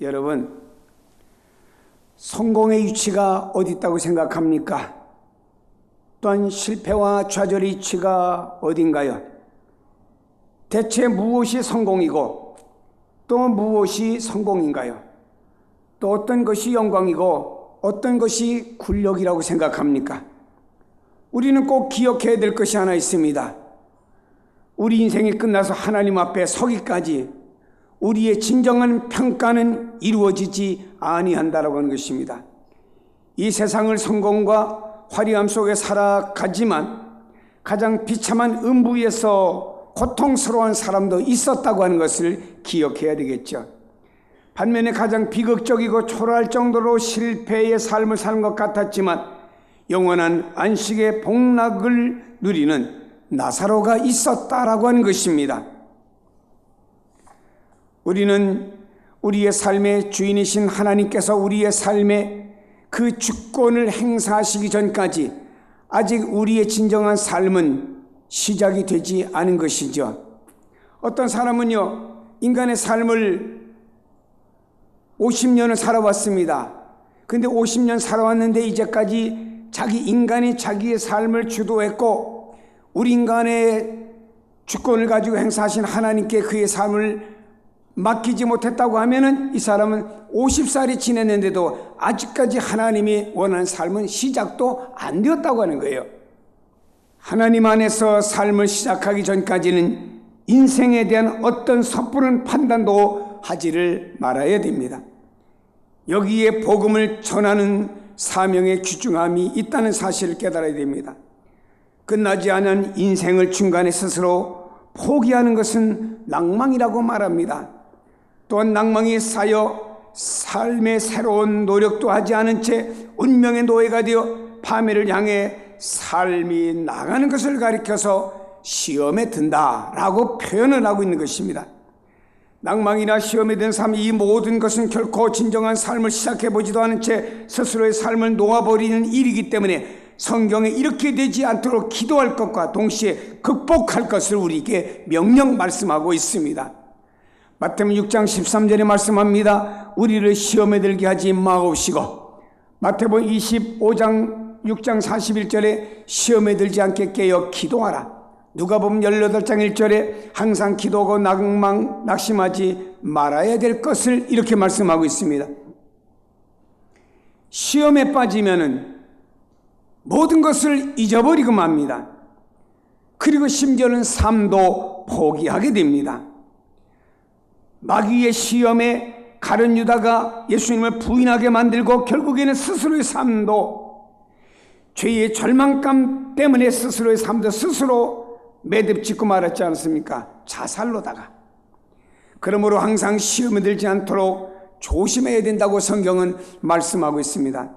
여러분, 성공의 위치가 어디 있다고 생각합니까? 또한 실패와 좌절의 위치가 어딘가요? 대체 무엇이 성공이고 또 무엇이 성공인가요? 또 어떤 것이 영광이고 어떤 것이 굴욕이라고 생각합니까? 우리는 꼭 기억해야 될 것이 하나 있습니다. 우리 인생이 끝나서 하나님 앞에 서기까지 우리의 진정한 평가는 이루어지지 아니한다라고 하는 것입니다. 이 세상을 성공과 화려함 속에 살아가지만 가장 비참한 음부에서 고통스러운 사람도 있었다고 하는 것을 기억해야 되겠죠. 반면에 가장 비극적이고 초라할 정도로 실패의 삶을 사는 것 같았지만 영원한 안식의 복락을 누리는 나사로가 있었다라고 하는 것입니다. 우리는 우리의 삶의 주인이신 하나님께서 우리의 삶에 그 주권을 행사하시기 전까지 아직 우리의 진정한 삶은 시작이 되지 않은 것이죠. 어떤 사람은요, 인간의 삶을 50년을 살아왔습니다. 근데 50년 살아왔는데 이제까지 인간이 자기의 삶을 주도했고 우리 인간의 주권을 가지고 행사하신 하나님께 그의 삶을 맡기지 못했다고 하면은 이 사람은 50살이 지냈는데도 아직까지 하나님이 원하는 삶은 시작도 안 되었다고 하는 거예요. 하나님 안에서 삶을 시작하기 전까지는 인생에 대한 어떤 섣부른 판단도 하지를 말아야 됩니다. 여기에 복음을 전하는 사명의 귀중함이 있다는 사실을 깨달아야 됩니다. 끝나지 않은 인생을 중간에 스스로 포기하는 것은 낭망이라고 말합니다. 또한 낭망이 쌓여 삶의 새로운 노력도 하지 않은 채 운명의 노예가 되어 파멸을 향해 삶이 나가는 것을 가리켜서 시험에 든다라고 표현을 하고 있는 것입니다. 낭망이나 시험에 든 삶, 이 모든 것은 결코 진정한 삶을 시작해보지도 않은 채 스스로의 삶을 놓아버리는 일이기 때문에 성경에 이렇게 되지 않도록 기도할 것과 동시에 극복할 것을 우리에게 명령 말씀하고 있습니다. 마태복음 6장 13절에 말씀합니다. 우리를 시험에 들게 하지 마옵시고, 마태복음 25장 6장 41절에 시험에 들지 않게 깨어 기도하라. 누가복음 18장 1절에 항상 기도하고 낙심하지 말아야 될 것을 이렇게 말씀하고 있습니다. 시험에 빠지면은 모든 것을 잊어버리고 맙니다. 그리고 심지어는 삶도 포기하게 됩니다. 마귀의 시험에 가룟 유다가 예수님을 부인하게 만들고 결국에는 스스로의 삶도 죄의 절망감 때문에 스스로의 삶도 스스로 매듭 짓고 말았지 않습니까? 자살로다가. 그러므로 항상 시험에 들지 않도록 조심해야 된다고 성경은 말씀하고 있습니다.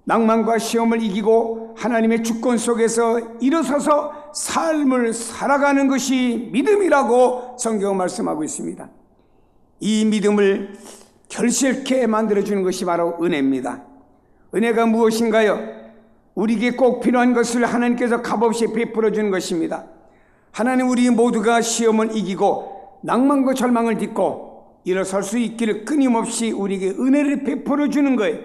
낭만과 시험을 이기고 하나님의 주권 속에서 일어서서 삶을 살아가는 것이 믿음이라고 성경은 말씀하고 있습니다. 이 믿음을 결실케 만들어주는 것이 바로 은혜입니다. 은혜가 무엇인가요? 우리에게 꼭 필요한 것을 하나님께서 값없이 베풀어 주는 것입니다. 하나님, 우리 모두가 시험을 이기고 낭만과 절망을 딛고 일어설 수 있기를 끊임없이 우리에게 은혜를 베풀어 주는 거예요.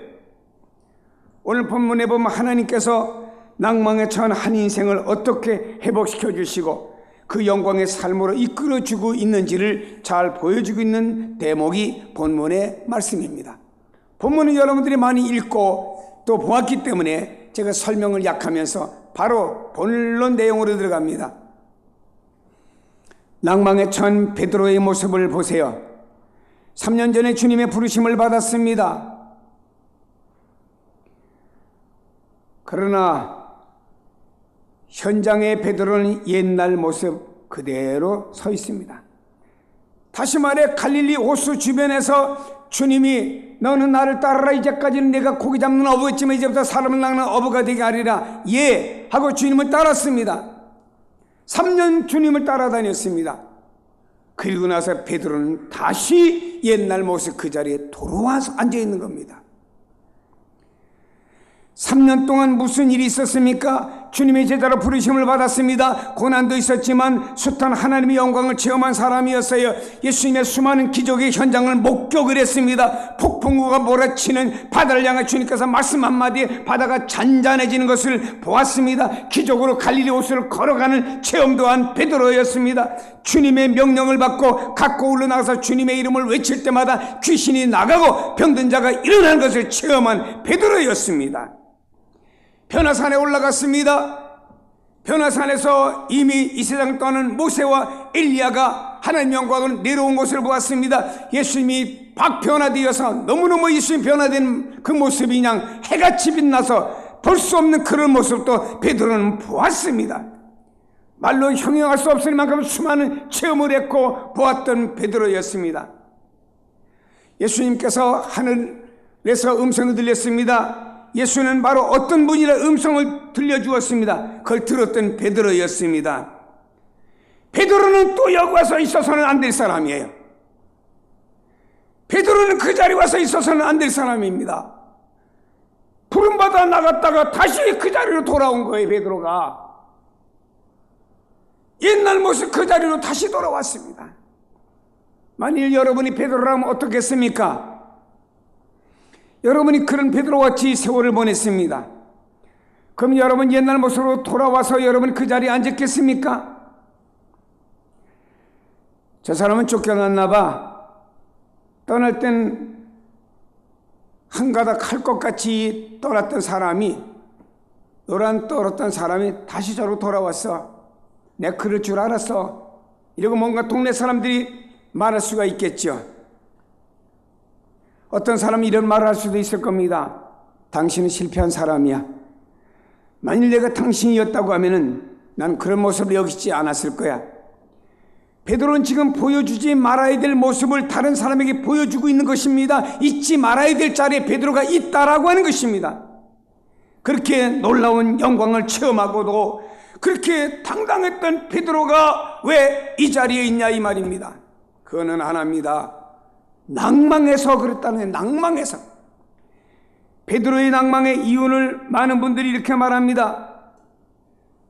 오늘 본문에 보면 하나님께서 낭망에 처한 한 인생을 어떻게 회복시켜 주시고 그 영광의 삶으로 이끌어주고 있는지를 잘 보여주고 있는 대목이 본문의 말씀입니다. 본문은 여러분들이 많이 읽고 또 보았기 때문에 제가 설명을 약하면서 바로 본론 내용으로 들어갑니다. 낭망에 처한 베드로의 모습을 보세요. 3년 전에 주님의 부르심을 받았습니다. 그러나 현장의 베드로는 옛날 모습 그대로 서 있습니다. 다시 말해 갈릴리 호수 주변에서 주님이 너는 나를 따르라, 이제까지는 내가 고기 잡는 어부였지만 이제부터 사람을 낚는 어부가 되게 하리라, 예 하고 주님을 따랐습니다. 3년 주님을 따라다녔습니다. 그리고 나서 베드로는 다시 옛날 모습 그 자리에 돌아와서 앉아있는 겁니다. 3년 동안 무슨 일이 있었습니까? 주님의 제자로 부르심을 받았습니다. 고난도 있었지만 숱한 하나님의 영광을 체험한 사람이었어요. 예수님의 수많은 기적의 현장을 목격을 했습니다. 폭풍우가 몰아치는 바다를 향해 주님께서 말씀 한마디에 바다가 잔잔해지는 것을 보았습니다. 기적으로 갈릴리 호수를 걸어가는 체험도 한 베드로였습니다. 주님의 명령을 받고 갖고 올라나가서 주님의 이름을 외칠 때마다 귀신이 나가고 병든 자가 일어나는 것을 체험한 베드로였습니다. 변화산에 올라갔습니다. 변화산에서 이미 이 세상을 떠나는 모세와 엘리야가 하나님의 영광으로 내려온 것을 보았습니다. 예수님이 박변화되어서 너무너무 예수님 변화된 그 모습이 그냥 해같이 빛나서 볼 수 없는 그런 모습도 베드로는 보았습니다. 말로 형용할 수 없을 만큼 수많은 체험을 했고 보았던 베드로였습니다. 예수님께서 하늘에서 음성을 들렸습니다. 예수는 바로 어떤 분이라 음성을 들려주었습니다. 그걸 들었던 베드로였습니다. 베드로는 또 여기 와서 있어서는 안 될 사람이에요. 베드로는 그 자리에 와서 있어서는 안 될 사람입니다. 부름받아 나갔다가 다시 그 자리로 돌아온 거예요. 베드로가 옛날 모습 그 자리로 다시 돌아왔습니다. 만일 여러분이 베드로라면 어떻겠습니까? 여러분이 그런 베드로같이 세월을 보냈습니다. 그럼 여러분 옛날 모습으로 돌아와서 여러분 그 자리에 앉았겠습니까? 저 사람은 쫓겨났나 봐. 떠날 땐 한 가닥 할 것 같이 떠났던 사람이, 노란 떨었던 사람이 다시 저로 돌아왔어. 내가 그럴 줄 알았어. 이러고 뭔가 동네 사람들이 말할 수가 있겠죠. 어떤 사람은 이런 말을 할 수도 있을 겁니다. 당신은 실패한 사람이야. 만일 내가 당신이었다고 하면은 난 그런 모습을 여기지 않았을 거야. 베드로는 지금 보여주지 말아야 될 모습을 다른 사람에게 보여주고 있는 것입니다. 잊지 말아야 될 자리에 베드로가 있다라고 하는 것입니다. 그렇게 놀라운 영광을 체험하고도 그렇게 당당했던 베드로가 왜 이 자리에 있냐 이 말입니다. 그거는 하나입니다. 낭망해서 그랬다는 거예요. 낭망해서. 베드로의 낭망의 이유를 많은 분들이 이렇게 말합니다.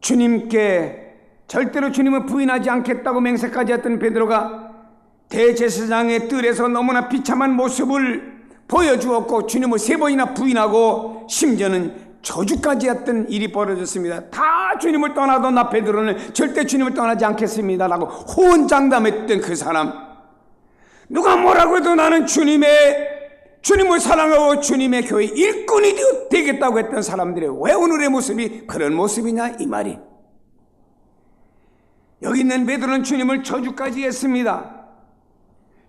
주님께 절대로 주님을 부인하지 않겠다고 맹세까지 했던 베드로가 대제사장의 뜰에서 너무나 비참한 모습을 보여주었고 주님을 3번이나 부인하고 심지어는 저주까지 했던 일이 벌어졌습니다. 다 주님을 떠나도 나 베드로는 절대 주님을 떠나지 않겠습니다 라고 호언장담했던 그 사람, 누가 뭐라고 해도 나는 주님을 사랑하고 주님의 교회 일꾼이 되겠다고 했던 사람들이 왜 오늘의 모습이 그런 모습이냐 이 말이. 여기 있는 베드로는 주님을 저주까지 했습니다.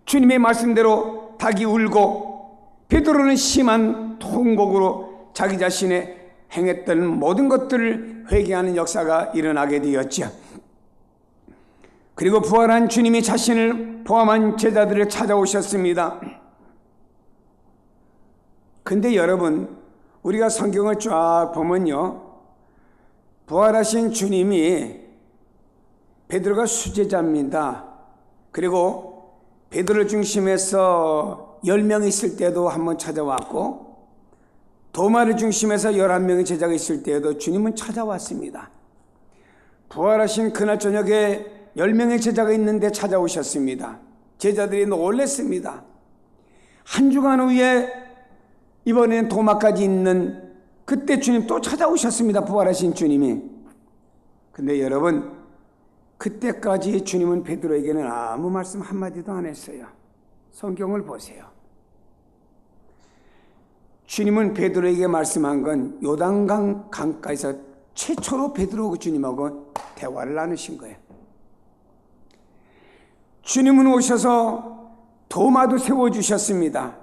주님의 말씀대로 닭이 울고 베드로는 심한 통곡으로 자기 자신의 행했던 모든 것들을 회개하는 역사가 일어나게 되었죠. 그리고 부활한 주님이 자신을 포함한 제자들을 찾아오셨습니다. 근데 여러분, 우리가 성경을 쫙 보면요, 부활하신 주님이 베드로가 수제자입니다. 그리고 베드로를 중심해서 10명이 있을 때도 한번 찾아왔고 도마를 중심해서 11명의 제자가 있을 때에도 주님은 찾아왔습니다. 부활하신 그날 저녁에 10명의 제자가 있는데 찾아오셨습니다. 제자들이 놀랐습니다. 한 주간 후에 이번에는 도마까지 있는 그때 주님 또 찾아오셨습니다. 부활하신 주님이. 근데 여러분, 그때까지 주님은 베드로에게는 아무 말씀 한마디도 안 했어요. 성경을 보세요. 주님은 베드로에게 말씀한 건 요단강 강가에서 최초로 베드로하고 주님하고 대화를 나누신 거예요. 주님은 오셔서 도마도 세워주셨습니다.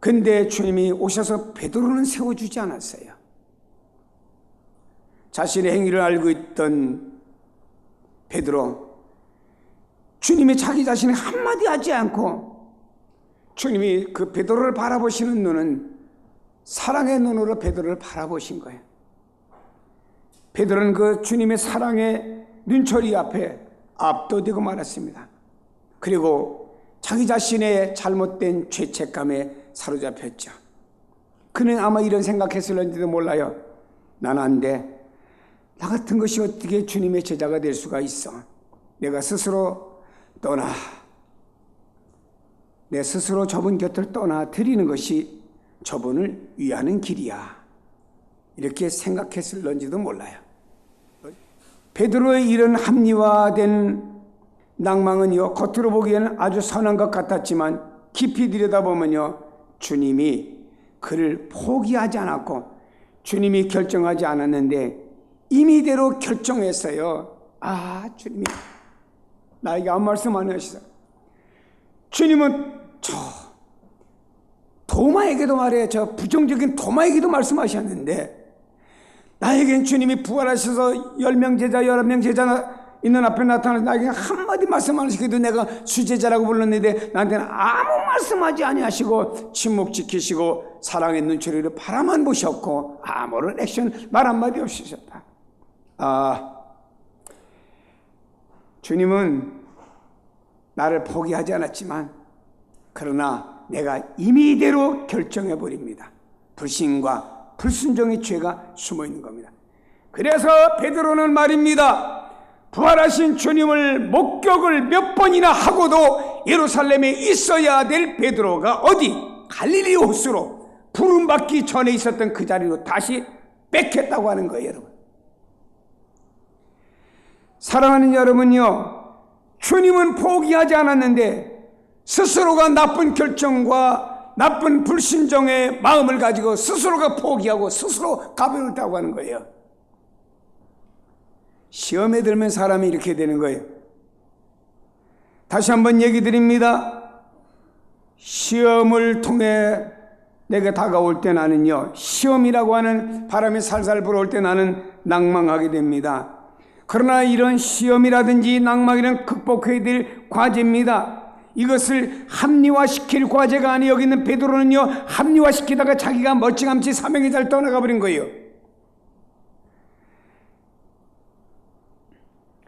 근데 주님이 오셔서 베드로는 세워주지 않았어요. 자신의 행위를 알고 있던 베드로, 주님이 자기 자신이 한마디 하지 않고 주님이 그 베드로를 바라보시는 눈은 사랑의 눈으로 베드로를 바라보신 거예요. 베드로는 그 주님의 사랑의 눈초리 앞에 압도되고 말았습니다. 그리고 자기 자신의 잘못된 죄책감에 사로잡혔죠. 그는 아마 이런 생각했을는지도 몰라요. 난 안 돼. 나 같은 것이 어떻게 주님의 제자가 될 수가 있어. 내가 스스로 떠나, 내 스스로 저분 곁을 떠나 드리는 것이 저분을 위하는 길이야. 이렇게 생각했을런지도 몰라요. 베드로의 이런 합리화된 낭망은요, 겉으로 보기에는 아주 선한 것 같았지만 깊이 들여다보면요, 주님이 그를 포기하지 않았고 주님이 결정하지 않았는데 임의대로 결정했어요. 주님이 나에게 아무 말씀 안 하시죠. 주님은 저 도마에게도 말해요. 저 부정적인 도마에게도 말씀하셨는데 나에겐 주님이 부활하셔서 10명 제자, 11명 제자 있는 앞에 나타나서 나에게 한마디 말씀 안 하시기도 내가 수제자라고 불렀는데 나한테는 아무 말씀하지 아니하시고 침묵 지키시고 사랑의 눈초리로 바라만 보셨고 아무런 액션 말 한마디 없이 하셨다. 주님은 나를 포기하지 않았지만 그러나 내가 임의대로 결정해버립니다. 불신과 불순종의 죄가 숨어있는 겁니다. 그래서 베드로는 말입니다. 부활하신 주님을 목격을 몇 번이나 하고도 예루살렘에 있어야 될 베드로가 어디 갈릴리 호수로 부름받기 전에 있었던 그 자리로 다시 뺏겼다고 하는 거예요. 여러분, 사랑하는 여러분요, 주님은 포기하지 않았는데 스스로가 나쁜 결정과 나쁜 불신정의 마음을 가지고 스스로가 포기하고 스스로 가버렸다고 하는 거예요. 시험에 들면 사람이 이렇게 되는 거예요. 다시 한번 얘기 드립니다. 시험을 통해 내게 다가올 때 나는요, 시험이라고 하는 바람이 살살 불어올 때 나는 낭망하게 됩니다. 그러나 이런 시험이라든지 낭망이란 극복해야 될 과제입니다. 이것을 합리화시킬 과제가 아니 여기 있는 베드로는요, 합리화시키다가 자기가 멀찌감치 사명의 자를 떠나가 버린 거예요.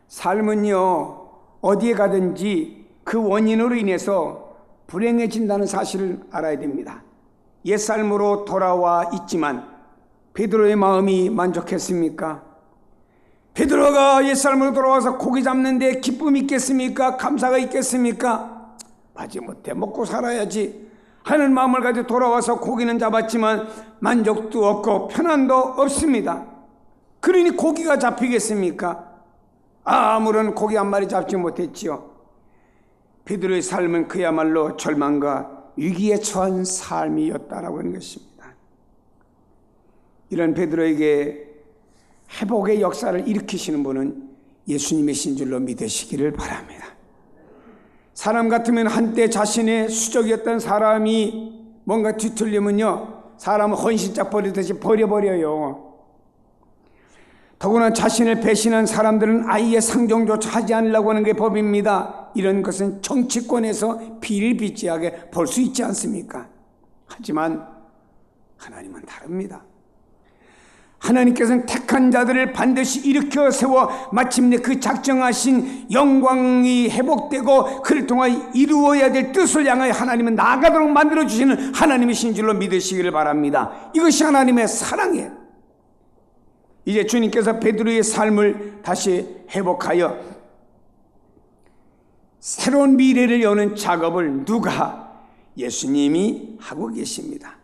삶은요, 어디에 가든지 그 원인으로 인해서 불행해진다는 사실을 알아야 됩니다. 옛 삶으로 돌아와 있지만 베드로의 마음이 만족했습니까? 베드로가 옛 삶으로 돌아와서 고기 잡는데 기쁨이 있겠습니까? 감사가 있겠습니까? 마지못해 먹고 살아야지 하는 마음을 가지고 돌아와서 고기는 잡았지만 만족도 없고 편안도 없습니다. 그러니 고기가 잡히겠습니까? 아무런 고기 한 마리 잡지 못했지요. 베드로의 삶은 그야말로 절망과 위기에 처한 삶이었다라고 하는 것입니다. 이런 베드로에게 회복의 역사를 일으키시는 분은 예수님이신 줄로 믿으시기를 바랍니다. 사람 같으면 한때 자신의 수적이었던 사람이 뭔가 뒤틀리면요, 사람은 헌신짝 버리듯이 버려버려요. 더구나 자신을 배신한 사람들은 아이의 상종조차 하지 않으려고 하는 게 법입니다. 이런 것은 정치권에서 비일비재하게 볼 수 있지 않습니까? 하지만 하나님은 다릅니다. 하나님께서는 택한 자들을 반드시 일으켜 세워 마침내 그 작정하신 영광이 회복되고 그를 통하여 이루어야 될 뜻을 향하여 하나님은 나아가도록 만들어주시는 하나님이신 줄로 믿으시기를 바랍니다. 이것이 하나님의 사랑이에요. 이제 주님께서 베드로의 삶을 다시 회복하여 새로운 미래를 여는 작업을 누가? 예수님이 하고 계십니다.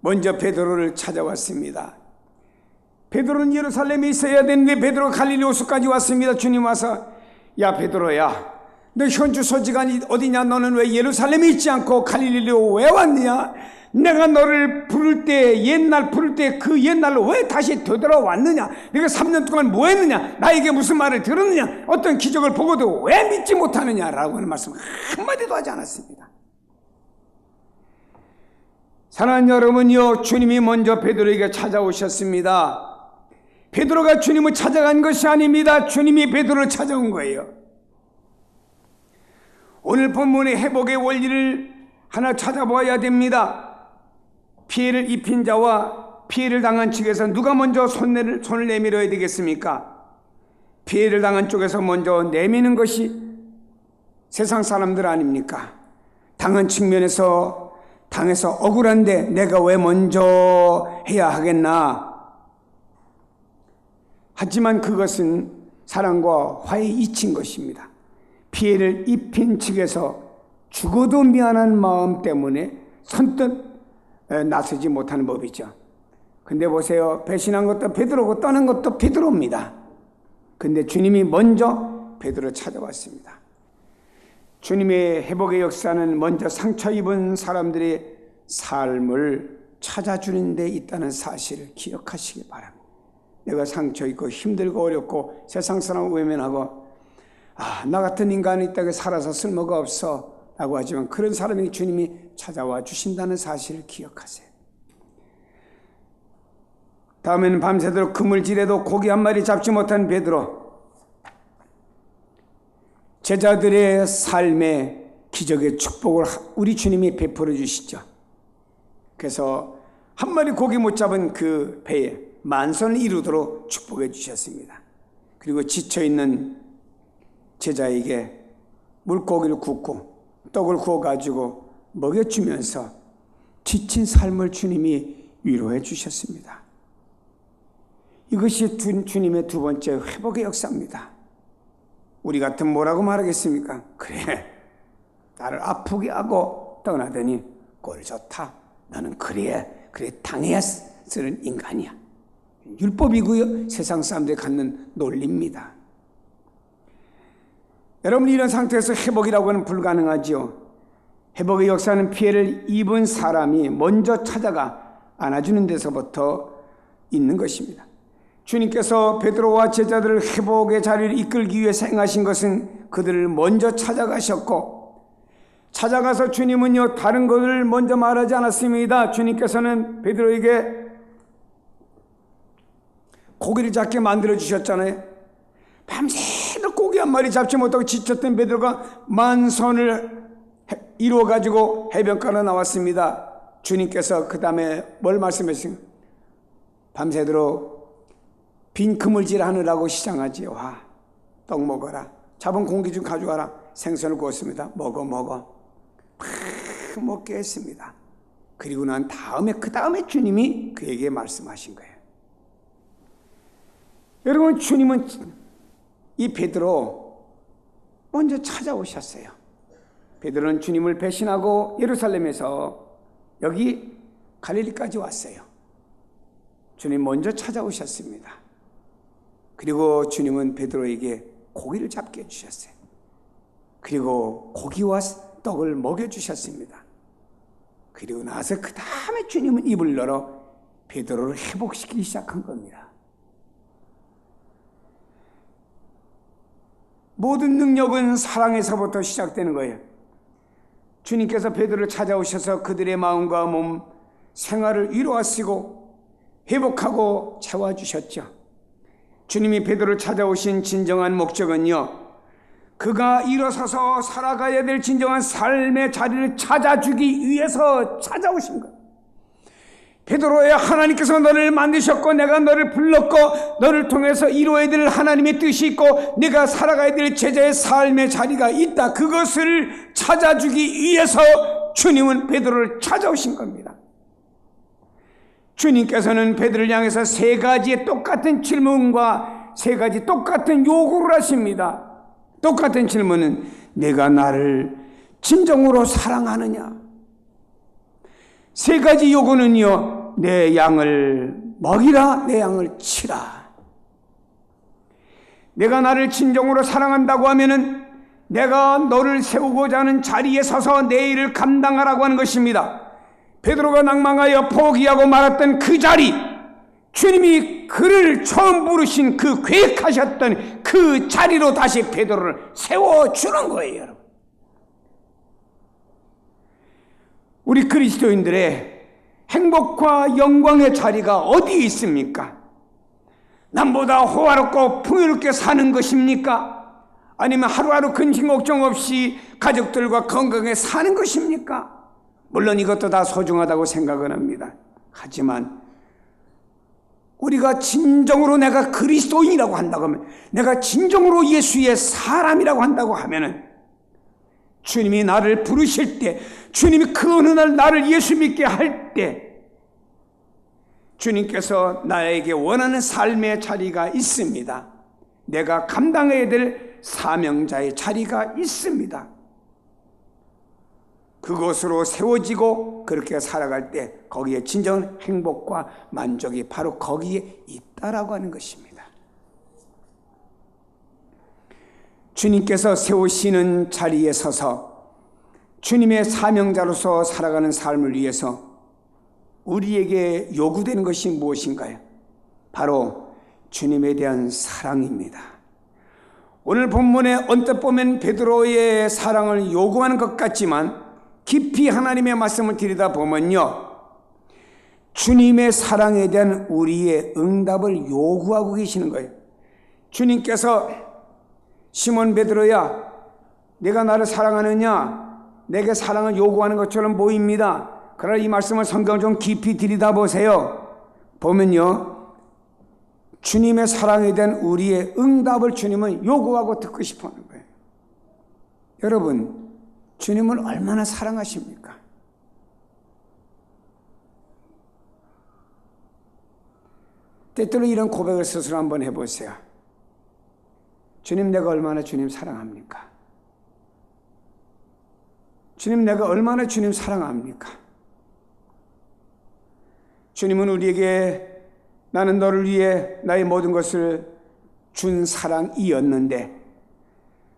먼저 베드로를 찾아왔습니다. 베드로는 예루살렘에 있어야 되는데 베드로가 갈릴리 호수까지 왔습니다. 주님 와서, 야 베드로야, 너 현주 소지가 어디냐? 너는 왜 예루살렘에 있지 않고 갈릴리로 왜 왔느냐? 내가 너를 부를 때, 옛날 부를 때 그 옛날로 왜 다시 되돌아왔느냐? 내가 3년 동안 뭐 했느냐? 나에게 무슨 말을 들었느냐? 어떤 기적을 보고도 왜 믿지 못하느냐? 라고 하는 말씀 한마디도 하지 않았습니다. 사랑하는 여러분요, 주님이 먼저 베드로에게 찾아오셨습니다. 베드로가 주님을 찾아간 것이 아닙니다. 주님이 베드로를 찾아온 거예요. 오늘 본문의 회복의 원리를 하나 찾아봐야 됩니다. 피해를 입힌 자와 피해를 당한 측에서 누가 먼저 손을 내밀어야 되겠습니까? 피해를 당한 쪽에서 먼저 내미는 것이 세상 사람들 아닙니까? 당한 측면에서 당해서 억울한데 내가 왜 먼저 해야 하겠나? 하지만 그것은 사랑과 화해 이친 것입니다. 피해를 입힌 측에서 죽어도 미안한 마음 때문에 선뜻 나서지 못하는 법이죠. 근데 보세요. 배신한 것도 베드로고 떠난 것도 베드로입니다. 근데 주님이 먼저 베드로 찾아왔습니다. 주님의 회복의 역사는 먼저 상처 입은 사람들의 삶을 찾아주는 데 있다는 사실을 기억하시기 바랍니다. 내가 상처 입고 힘들고 어렵고 세상 사람 외면하고 나 같은 인간이 있다고 살아서 쓸모가 없어 라고 하지만 그런 사람에게 주님이 찾아와 주신다는 사실을 기억하세요. 다음에는 밤새도록 그물질에도 고기 한 마리 잡지 못한 베드로, 제자들의 삶에 기적의 축복을 우리 주님이 베풀어 주시죠. 그래서 한 마리 고기 못 잡은 그 배에 만선을 이루도록 축복해 주셨습니다. 그리고 지쳐있는 제자에게 물고기를 굽고 떡을 구워가지고 먹여주면서 지친 삶을 주님이 위로해 주셨습니다. 이것이 주님의 두 번째 회복의 역사입니다. 우리 같으면 뭐라고 말하겠습니까? 그래, 나를 아프게 하고 떠나더니 꼴 좋다. 너는 그래 당해야 쓰는 인간이야. 율법이고요. 세상 사람들이 갖는 논리입니다. 여러분, 이런 상태에서 회복이라고 하는 불가능하지요. 회복의 역사는 피해를 입은 사람이 먼저 찾아가 안아주는 데서부터 있는 것입니다. 주님께서 베드로와 제자들을 회복의 자리를 이끌기 위해서 행하신 것은 그들을 먼저 찾아가셨고, 찾아가서 주님은요 다른 것을 먼저 말하지 않았습니다. 주님께서는 베드로에게 고기를 잡게 만들어 주셨잖아요. 밤새도록 고기 한 마리 잡지 못하고 지쳤던 베드로가 만선을 이루어 가지고 해변가로 나왔습니다. 주님께서 그 다음에 뭘 말씀하셨습니까? 밤새도록 빈 그물질 하느라고 시장하지요. 와, 떡 먹어라. 잡은 공기 좀 가져와라. 생선을 구웠습니다. 먹어. 먹게 했습니다. 그리고 난 다음에 그 다음에 주님이 그에게 말씀하신 거예요. 여러분, 주님은 이 베드로 먼저 찾아오셨어요. 베드로는 주님을 배신하고 예루살렘에서 여기 갈릴리까지 왔어요. 주님 먼저 찾아오셨습니다. 그리고 주님은 베드로에게 고기를 잡게 해주셨어요. 그리고 고기와 떡을 먹여주셨습니다. 그리고 나서 그 다음에 주님은 입을 열어 베드로를 회복시키기 시작한 겁니다. 모든 능력은 사랑에서부터 시작되는 거예요. 주님께서 베드로를 찾아오셔서 그들의 마음과 몸, 생활을 위로하시고 회복하고 채워주셨죠. 주님이 베드로를 찾아오신 진정한 목적은요, 그가 일어서서 살아가야 될 진정한 삶의 자리를 찾아주기 위해서 찾아오신 거예요. 베드로야, 하나님께서 너를 만드셨고 내가 너를 불렀고 너를 통해서 이루어야 될 하나님의 뜻이 있고 네가 살아가야 될 제자의 삶의 자리가 있다. 그것을 찾아주기 위해서 주님은 베드로를 찾아오신 겁니다. 주님께서는 베드로를 향해서 세 가지의 똑같은 질문과 세 가지 똑같은 요구를 하십니다. 똑같은 질문은 내가 나를 진정으로 사랑하느냐? 세 가지 요구는요, 내 양을 먹이라, 내 양을 치라. 내가 나를 진정으로 사랑한다고 하면은 내가 너를 세우고자 하는 자리에 서서 내 일을 감당하라고 하는 것입니다. 베드로가 낭망하여 포기하고 말았던 그 자리, 주님이 그를 처음 부르신 그 계획하셨던 그 자리로 다시 베드로를 세워주는 거예요, 여러분. 우리 그리스도인들의 행복과 영광의 자리가 어디에 있습니까? 남보다 호화롭고 풍요롭게 사는 것입니까? 아니면 하루하루 근심 걱정 없이 가족들과 건강하게 사는 것입니까? 물론 이것도 다 소중하다고 생각은 합니다. 하지만 우리가 진정으로 내가 그리스도인이라고 한다고 하면, 내가 진정으로 예수의 사람이라고 한다고 하면은, 주님이 나를 부르실 때, 주님이 그 어느 날 나를 예수 믿게 할 때, 주님께서 나에게 원하는 삶의 자리가 있습니다. 내가 감당해야 될 사명자의 자리가 있습니다. 그곳으로 세워지고 그렇게 살아갈 때 거기에 진정한 행복과 만족이 바로 거기에 있다라고 하는 것입니다. 주님께서 세우시는 자리에 서서 주님의 사명자로서 살아가는 삶을 위해서 우리에게 요구되는 것이 무엇인가요? 바로 주님에 대한 사랑입니다. 오늘 본문에 언뜻 보면 베드로의 사랑을 요구하는 것 같지만 깊이 하나님의 말씀을 들여다보면요, 주님의 사랑에 대한 우리의 응답을 요구하고 계시는 거예요. 주님께서 시몬 베드로야, 내가 나를 사랑하느냐? 내게 사랑을 요구하는 것처럼 보입니다. 그러나 이 말씀을 성경을 좀 깊이 들여다보세요. 보면요, 주님의 사랑에 대한 우리의 응답을 주님은 요구하고 듣고 싶어 하는 거예요. 여러분, 주님을 얼마나 사랑하십니까? 때때로 이런 고백을 스스로 한번 해보세요. 주님, 내가 얼마나 주님 사랑합니까? 주님, 내가 얼마나 주님 사랑합니까? 주님은 우리에게 나는 너를 위해 나의 모든 것을 준 사랑이었는데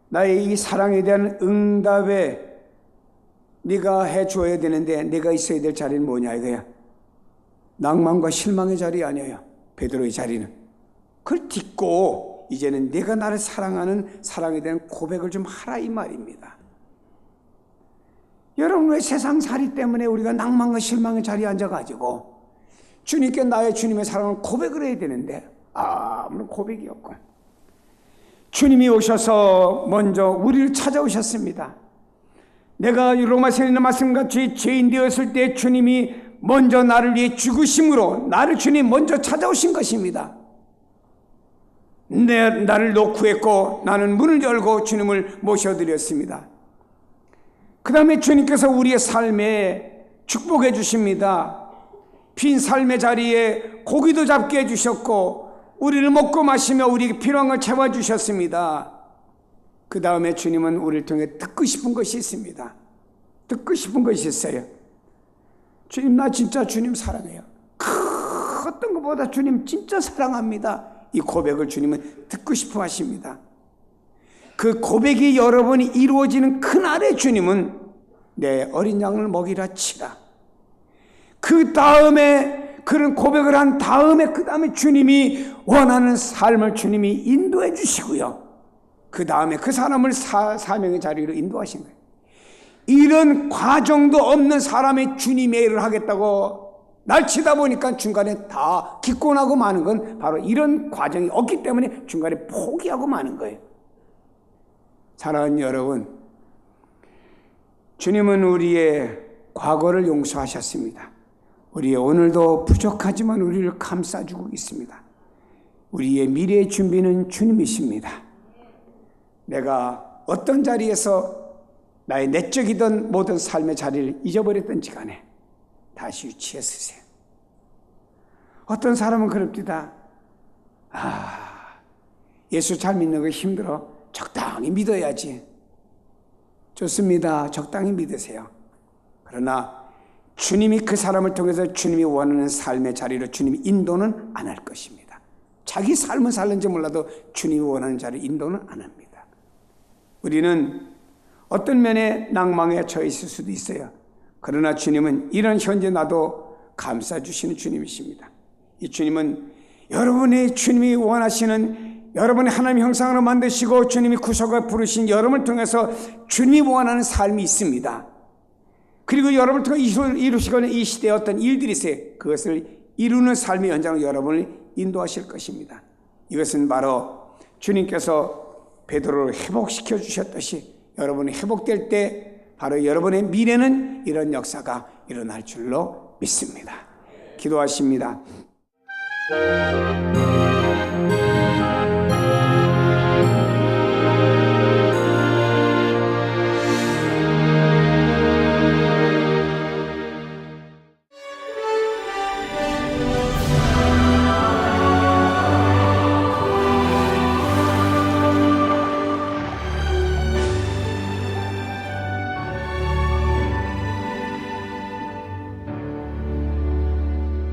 나의 이 사랑에 대한 응답에 네가 해줘야 되는데 내가 있어야 될 자리는 뭐냐 이거야. 낭만과 실망의 자리 아니에요. 베드로의 자리는. 그걸 딛고 이제는 내가 나를 사랑하는 사랑에 대한 고백을 좀 하라 이 말입니다. 여러분, 왜 세상살이 때문에 우리가 낭만과 실망의 자리에 앉아가지고 주님께 나의 주님의 사랑을 고백을 해야 되는데 아무런 고백이 없고, 주님이 오셔서 먼저 우리를 찾아오셨습니다. 내가 로마서에 있는 말씀같이 죄인 되었을 때 주님이 먼저 나를 위해 죽으심으로 나를 주님 먼저 찾아오신 것입니다. 나를 놓구했고 나는 문을 열고 주님을 모셔드렸습니다. 그 다음에 주님께서 우리의 삶에 축복해 주십니다. 빈 삶의 자리에 고기도 잡게 해주셨고 우리를 먹고 마시며 우리에게 필요한 걸 채워주셨습니다. 그 다음에 주님은 우리를 통해 듣고 싶은 것이 있습니다. 듣고 싶은 것이 있어요. 주님, 나 진짜 주님 사랑해요. 어떤 것보다 주님 진짜 사랑합니다. 이 고백을 주님은 듣고 싶어 하십니다. 그 고백이 여러분이 이루어지는 그날에 주님은 내 어린 양을 먹이라 치라. 그 다음에 그런 고백을 한 다음에 그 다음에 주님이 원하는 삶을 주님이 인도해 주시고요. 그 다음에 그 사람을 사명의 자리로 인도하신 거예요. 이런 과정도 없는 사람이 주님의 일을 하겠다고 날치다 보니까 중간에 다 기권하고 마는 건 바로 이런 과정이 없기 때문에 중간에 포기하고 마는 거예요. 사랑하는 여러분, 주님은 우리의 과거를 용서하셨습니다. 우리의 오늘도 부족하지만 우리를 감싸주고 있습니다. 우리의 미래의 준비는 주님이십니다. 내가 어떤 자리에서 나의 내적이던 모든 삶의 자리를 잊어버렸던지 간에 다시 유치해 쓰세요. 어떤 사람은 그럽니다. 예수 잘 믿는 거 힘들어. 적당히 믿어야지. 좋습니다. 적당히 믿으세요. 그러나 주님이 그 사람을 통해서 주님이 원하는 삶의 자리로 주님이 인도는 안 할 것입니다. 자기 삶은 살는지 몰라도 주님이 원하는 자리를 인도는 안 합니다. 우리는 어떤 면에 낭망에 처해 있을 수도 있어요. 그러나 주님은 이런 현재 나도 감싸주시는 주님이십니다. 이 주님은 여러분의 주님이 원하시는 여러분의 하나님의 형상으로 만드시고 주님이 구속을 부르신 여러분을 통해서 주님이 원하는 삶이 있습니다. 그리고 여러분을 통해 이루시고는 이 시대에 어떤 일들이 있어요. 그것을 이루는 삶의 연장으로 여러분을 인도하실 것입니다. 이것은 바로 주님께서 베드로를 회복시켜 주셨듯이 여러분이 회복될 때 바로 여러분의 미래는 이런 역사가 일어날 줄로 믿습니다. 기도하십니다.